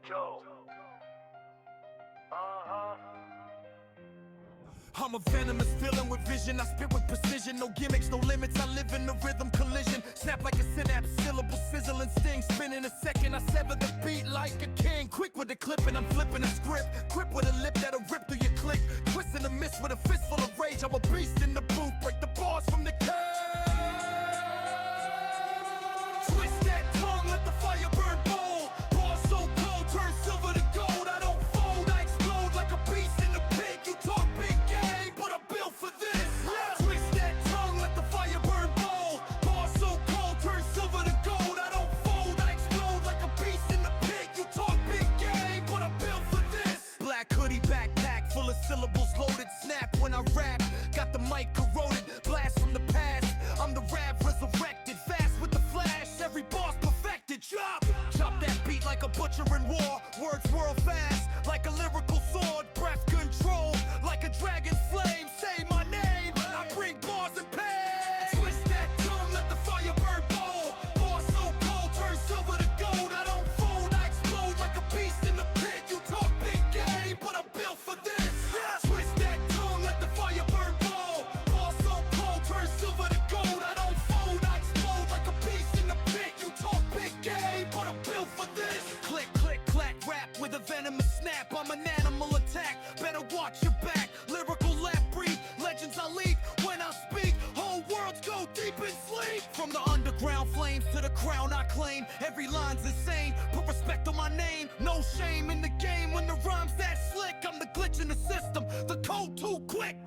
go. I'm a venomous villain with vision, I spit with precision. No gimmicks, no limits, I live in the rhythm collision. Snap like a synapse, syllable sizzle and sting. Spin in a second, I sever the beat like a king. Quick with the clip and I'm flipping a script. Grip with a lip that'll rip through your click. Twist in the mist with a fistful of rage. I'm a beast in the booth, break the bars from the cage. Twist that tongue, let the fire burn bold. Bars so cold, turn silver to gold. I don't fold, I explode like a beast in the pit. You talk big game, but I'm built for this. Twist that tongue, let the fire burn bold. Bars so cold, turn silver to gold. I don't fold, I explode like a beast in the pit. You talk big game, but I'm built for this. Black hoodie backpack, full of syllables loaded. Snap when I rap, got the mic corroded. Blast from the past, I'm the rap resurrected. Fast with the flash, every bar's perfected. Chop that beat like a butcher in war. Words whirl fast, like a lyrical sword. Breath control, like a dragon's flame. Say my name, I bring bars and pain. Twist that tongue, let the fire burn bold. Bars so cold, turn silver to gold. I don't fold, I explode like a beast in the pit. You talk big game, but I'm built for this. Twist that tongue, let the fire burn bold. Bars so cold, turn silver to gold. I don't fold, I explode like a beast in the pit. You talk big game, but I'm built for this. Click, click, clack, rap with a venomous snap. I'm an animal attack, better watch your back. Lyrical laugh breathe, legends I leak when I speak. Whole worlds go deep in sleep. From the underground flames to the crown I claim. Every line's insane, put respect on my name. No shame in the game when the rhyme's that slick. I'm the glitch in the system, the code too quick.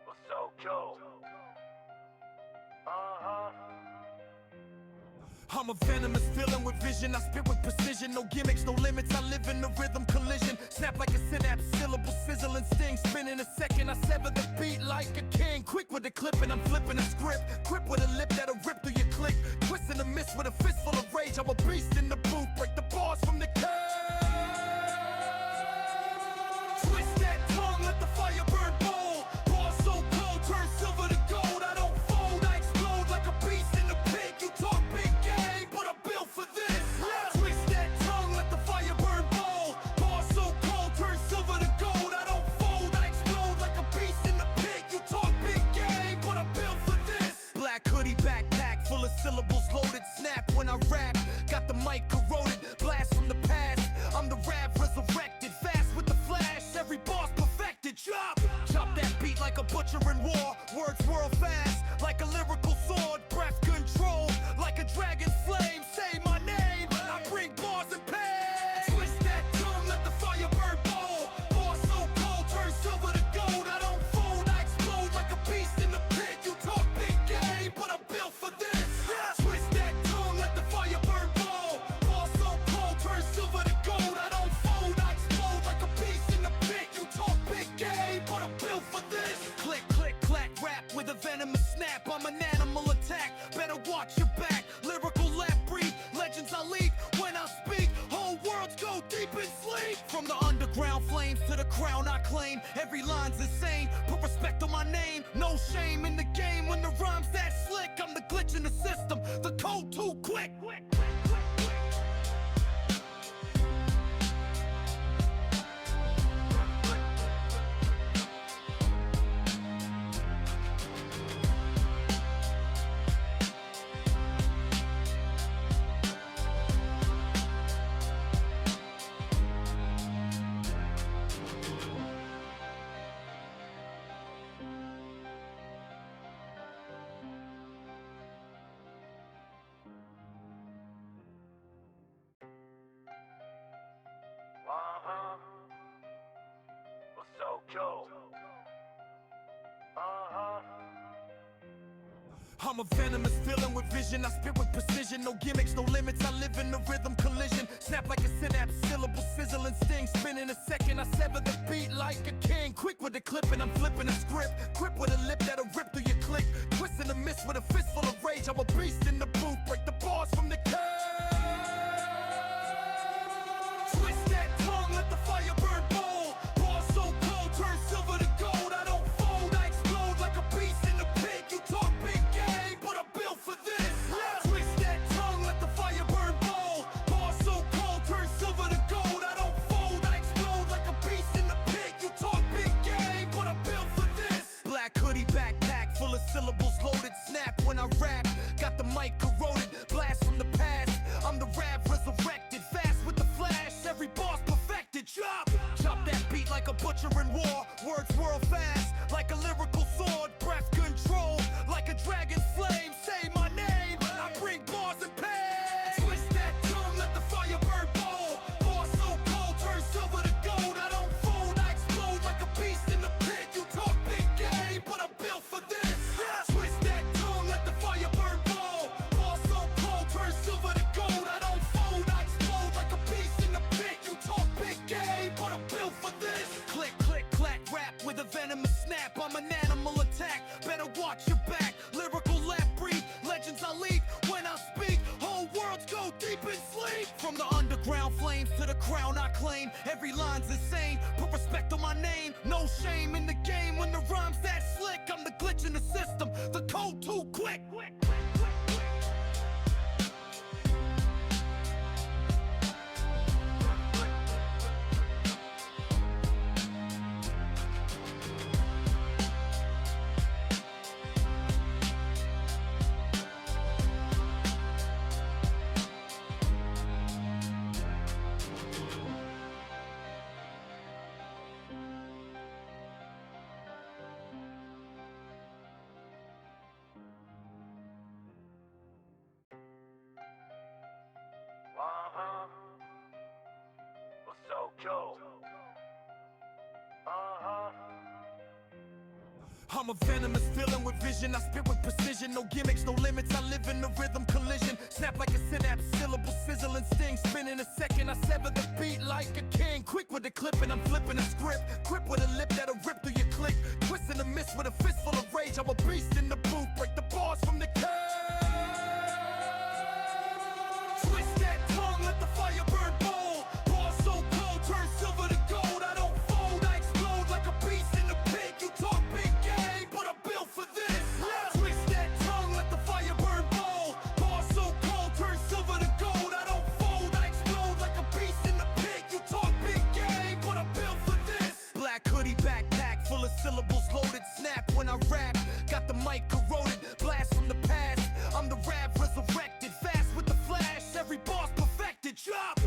What's so cool? I'm a venomous villain with vision, I spit with precision. No gimmicks, no limits, I live in the rhythm collision. Snap like a synapse, syllable sizzle and sting. Spin in a second, I sever the beat like a king. Quick with the clip and I'm flipping a script. Grip with a lip that'll rip through your click. Twist in the mist with a fistful of rage. I'm a beast in the booth, break the bars from the cage. Twist that tongue, let the fire burn bold. Bars so cold, turn silver to gold. I don't fold, I explode like a beast in the pit. You talk big game, but I'm built for this. Twist that tongue, let the fire burn bold. Bars so cold, turn silver to gold. I don't fold, I explode like a beast in the pit. You talk big game, but I'm built for this. Black hoodie backpack, full of syllables loaded. Snap when I rap, got the mic corroded. Blast from the past, I'm the rap resurrected. Fast with the flash, every bar's perfected. Chop that beat like a butcher in war. Words whirl fast, like a lyrical sword. Breath control, like a dragon's flame. Say my name, I bring bars and pain. Twist that tongue, let the fire burn bold. Bars so cold, turn silver to gold. I don't fold, I explode like a beast in the pit. You talk big game, but I'm built for this. Twist that tongue, let the fire burn bold. Bars so cold, turn silver to gold. I don't fold, I explode like a beast in the pit. You talk big game, but I'm built for this. Click, click, clack, rap with a venomous snap. I'm an animal attack, better watch your back. Lyrical laugh breathe, legends I leak when I speak. Whole worlds go deep in sleep. From the underground flames to the crown I claim. Every line's insane, put respect on my name. No shame in the game when the rhyme's that slick. I'm the glitch in the system, the code too quick. I'm a venomous villain with vision. I spit with precision, no gimmicks, no limits. I live in the rhythm collision. Snap like a synapse, syllable sizzle and sting. Spin in a second, I sever the beat like a king. Quick with the clip and I'm flipping a script. Grip with a lip that'll rip through your click. Twist in the mist with a fistful of rage. I'm a beast in the booth, break the bars from the cage. Twist that tongue, let the fire burn bold. Bars so cold, turn silver to gold. I don't fold, I explode like a beast in the pit. You talk big game, but I'm built for this. Twist that tongue, let the fire burn bold. Bars so cold, turn silver to gold. I don't fold, I explode like a beast in the pit. You talk big game, but I'm built for this. Black hoodie backpack, full of syllables loaded. Snap when I rap, got the mic corroded. Blast from the past, I'm the rap resurrected. Fast with the flash, every bar's perfected. Chop that beat like a butcher in war. Words whirl fast, like a lyrical sword. Breath control, like a dragon's flame. Say my name, I bring bars and pain. Twist that tongue, let the fire burn bold. Bars so cold, turn silver to gold. I don't fold, I explode like a beast in the pit. You talk big game, but I'm built for this. Twist that tongue, let the fire burn bold. Bars so cold, turn silver to gold. I don't fold, I explode like a beast in the pit. You talk big game, but I'm built for this. Click, click, clack, rap with a venomous snap. I'm an animal attack, better watch your back. Lyrical lap breathe, legends I lead when I speak. Whole worlds go deep in sleep. From the underground flames to the crown I claim. Every line's insane, put respect on my name. No shame in the game when the rhyme's that slick. I'm the glitch in the system, the code too quick. What's up, Joe? I'm a venomous villain with vision. I spit with precision, no gimmicks, no limits. I live in the rhythm collision. Snap like a synapse, syllable sizzle and sting. Spin in a second, I sever the beat like a king. Quick with the clip and I'm flipping a script. Grip with a lip that'll rip through your click. Twist in the mist with a fistful of rage. I'm a beast in the booth, break the bars from the cage. Twist that tongue, let the fire burn bold. Bars so cold, turn silver to gold. I don't fold, I explode like a beast in the pit. You talk big game, but I'm built for this. Twist that tongue, let the fire burn bold. Bars so cold, turn silver to gold. I don't fold, I explode like a beast in the pit. You talk big game, but I'm built for this. Black hoodie backpack, full of syllables loaded. Snap when I rap, got the mic corroded. Blast from the past, I'm the rap resurrected. Fast with the flash, every bar's perfected. Chop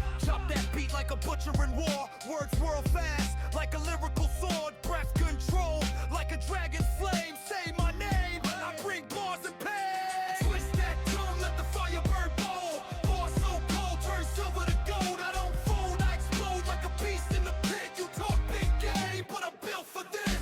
that beat like a butcher in war. Words whirl fast, like a lyrical sword. Breath control, like a dragon's flame. Say my name, I bring bars and pain. Twist that tongue, let the fire burn bold. Bars so cold, turn silver to gold. I don't fold, I explode like a beast in the pit. You talk big game, but I'm built for this.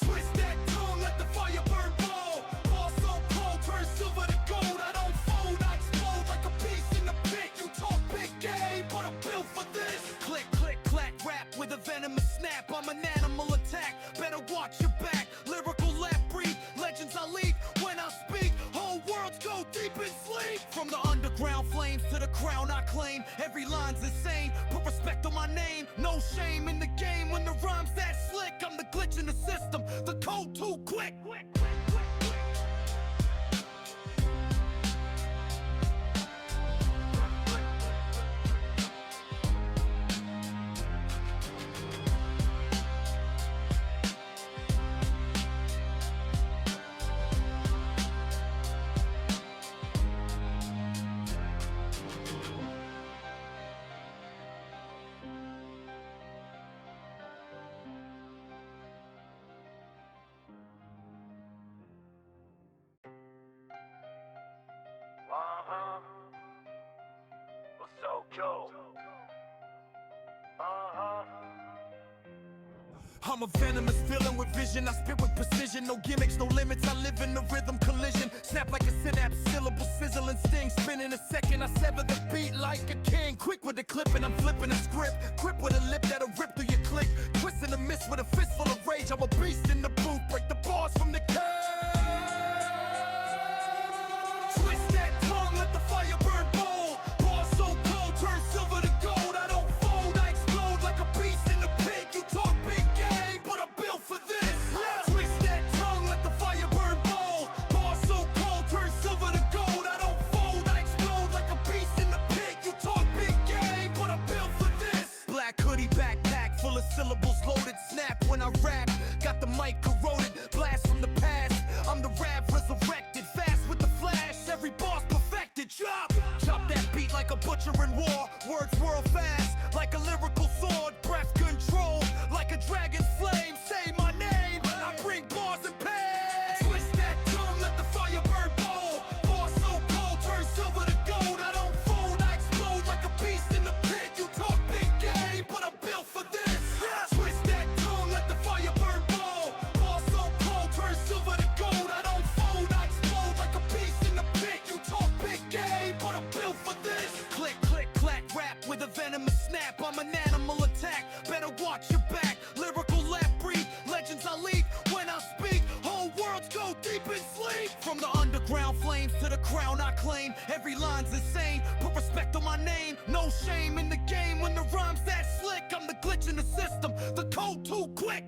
Twist that tongue, let the fire burn bold. Bars so cold, turn silver to gold. I don't fold, I explode like a beast in the pit. You talk big game, but I'm built for this. Click, click, clack, rap with a venomous snap. I'm an animal attack, better watch your back. Lyrical lap breathe, legends I lead when I speak. Whole worlds go deep in sleep. From the underground flames to the crown I claim. Every line's insane, put respect on my name. No shame in the game when the rhyme's that slick. I'm the glitch in the system, the code too quick. What's up, Joe? I'm a venomous villain with vision. I spit with precision, no gimmicks, no limits. I live in the rhythm collision. Snap like a sizzling sting, spinning a second. I sever the beat like a king. Quick with the clip and I'm flipping a script. Grip with a lip that'll rip through your click. Twist in the mist with a fist full of rage. I'm a beast in the booth. Break the bars from the curve. Twist that tongue, let the fire burn bold. Bars so cold, turn silver to gold. I don't fold, I explode like a beast in the pit. You talk big game, but I'm built for this. Twist that tongue, let the fire burn bold. Bars so cold, turn silver to gold. I don't fold, I explode like a beast in the pit. You talk big game, but I'm built for this. Black hoodie backpack, full of syllables loaded. Snap when I rap, got the mic corroded. Blast from the past, I'm the rap resurrected. Fast with the flash, every boss perfected. Chop that beat like a butcher in war. Words whirl fast, like a lyrical sword. Breath control, like a dragon's flame. Say my name, I bring bars and pain. Twist that tongue, let the fire burn bold. Bars so cold, turn silver to gold. I don't fold, I explode like a beast in the pit. You talk big game, but I'm built for this. Twist that tongue, let the fire burn bold. Bars so cold, turn silver to gold. I don't fold, I explode like a beast in the pit. You talk big game, but I'm built for this. Click, click, clack, rap with a venomous snap. I'm an animal attack, better watch your back. Lyrical lap breathe, legends I lead when I speak. Whole worlds go deep in sleep. From the underground flames to the crown I claim. Every line's insane, put respect on my name. No shame in the game when the rhyme's that slick. I'm the glitch in the system, the code too quick.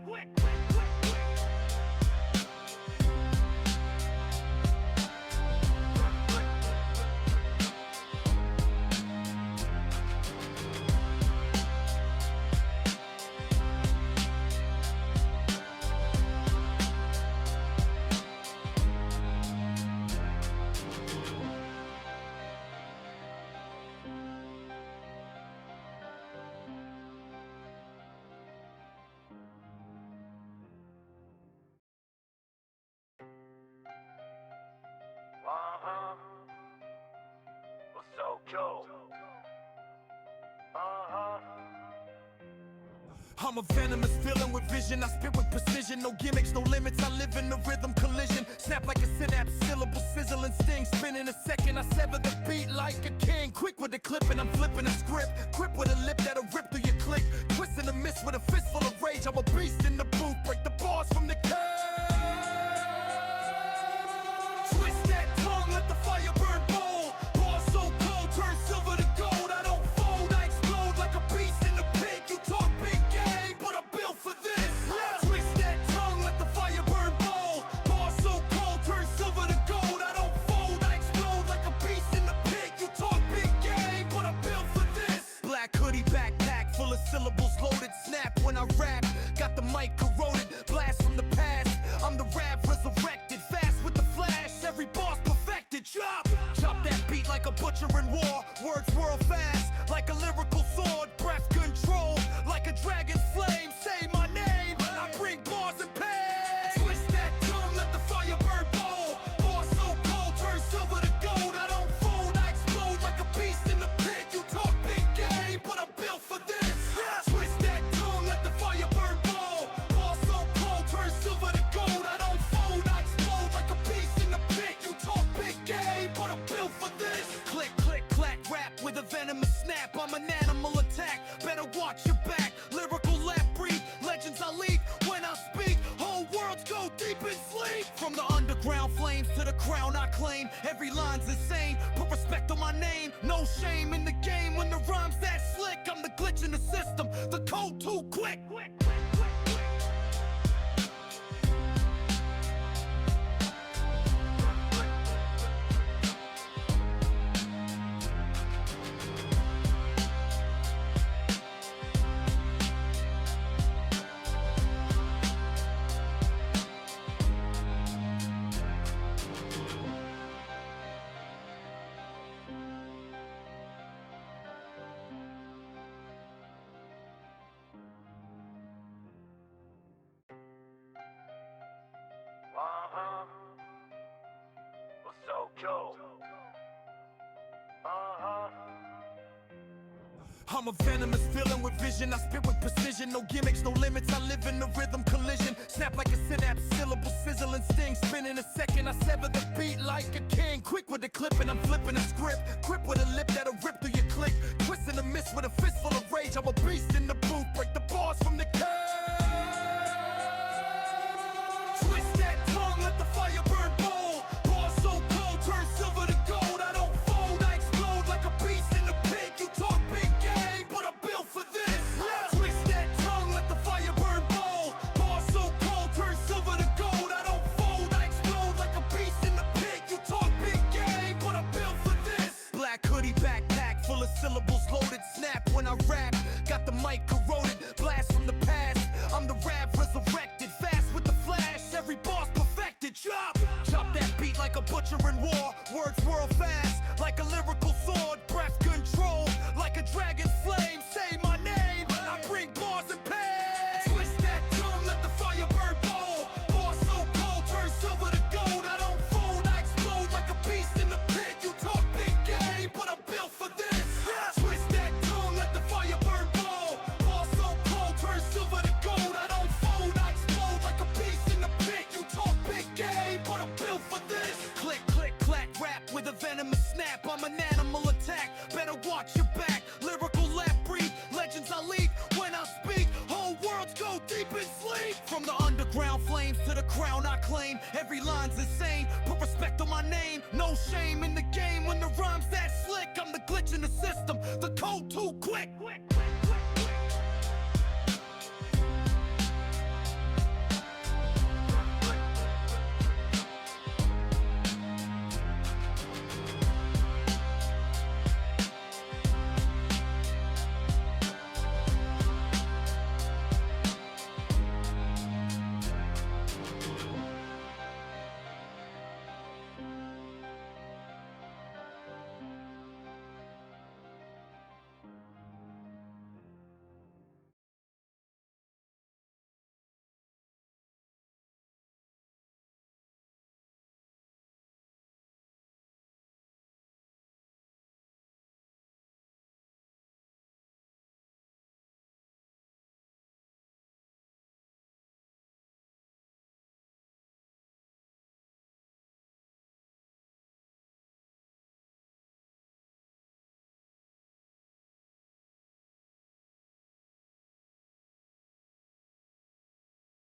What's up, Joe? I'm a venomous villain with vision. I spit with precision, no gimmicks, no limits. I live in the rhythm collision. Snap like a synapse, syllable sizzling sting. Spin in a second, I sever the beat like a king. Quick with the clip and I'm flipping a script. Grip with a lip that'll rip through your click. Twist in the mist with a fist full of rage. I'm a beast in the booth. Break the bars from the curve. Twist that tongue, let the fire burn bold. Bars so cold, turn silver to gold. I don't fold, I explode like a beast in the pit. You talk big game, but I'm built for this. Twist that tongue, let the fire burn bold. Bars so cold, turn silver to gold. I don't fold, I explode like a beast in the pit. You talk big game, but I'm built for this. Black hoodie backpack, full of syllables loaded. Snap when I rap, got the mic corroded. Blast from the past, I'm the rap resurrected. Fast with the flash, every boss perfected. Chop that beat like a butcher in war. Words whirl fast, like a lyrical sword. Breath control, like a dragon's flame. Say my name, I bring bars and pain. Twist that tongue, let the fire burn bold. Bars so cold, turn silver to gold. I don't fold, I explode like a beast in the pit. You talk big game, but I'm built for this. Twist that tongue, let the fire burn bold. Bars so cold, turn silver to gold. I don't fold, I explode like a beast in the pit. You talk big game, but I'm built for this. Click, click, clack, rap with a venomous snap. I'm an animal attack, better watch your back. Lyrical lap breathe, legends I lead when I speak. Whole worlds go deep in sleep. From the underground flames to the crown I claim. Every line's insane, put respect on my name. No shame in the game when the rhyme's that slick. I'm the glitch in the system, the code too quick. I'm a venomous villain with vision, I spit with precision. No gimmicks, no limits, I live in the rhythm collision. Snap like a synapse, syllable sizzle and sting. Spin in a second, I sever the beat like a king. Quick with the clip and I'm flipping a script. Grip with a lip that'll rip through your click. Twist in the mist with a fistful of rage. I'm a beast in the booth, break the bars from the curve. Twist that tongue, let the fire burn bold. Bars so cold, turn silver to gold. I don't fold, I explode like a beast in the pit. You talk big game, but I'm built for this. Twist that tongue, let the fire burn bold. Bars so cold, turn silver to gold. I don't fold, I explode like a beast in the pit. You talk big game, but I'm built for this. Black hoodie backpack, full of syllables loaded. Snap when I rap, got the mic corroded. Blast from the past, I'm the rap resurrected. Fast with the flash, every boss perfected. Chop that beat like a butcher in war. Words whirl fast, like a lyrical sword. Breath control, like a dragon's flame. Say my name, I bring bars and pain. Twist that tongue, let the fire burn bold. Bars so cold, turn silver to gold. I don't fold, I explode like a beast in the pit. You talk big game, but I'm built for this. Twist that tongue, let the fire burn bold. Bars so cold, turn silver to gold. I don't fold, I explode like a beast in the pit. You talk big game, but I'm built for this. Click, click, clack, rap with a venomous snap. I'm an animal attack, better watch your back. Lyrical lap breathe, legends I leak when I speak. Whole worlds go deep in sleep. From the underground flames to the crown I claim. Every line's insane, put respect on my name. No shame in the game when the rhyme's that slick. I'm the glitch in the system, the code too quick.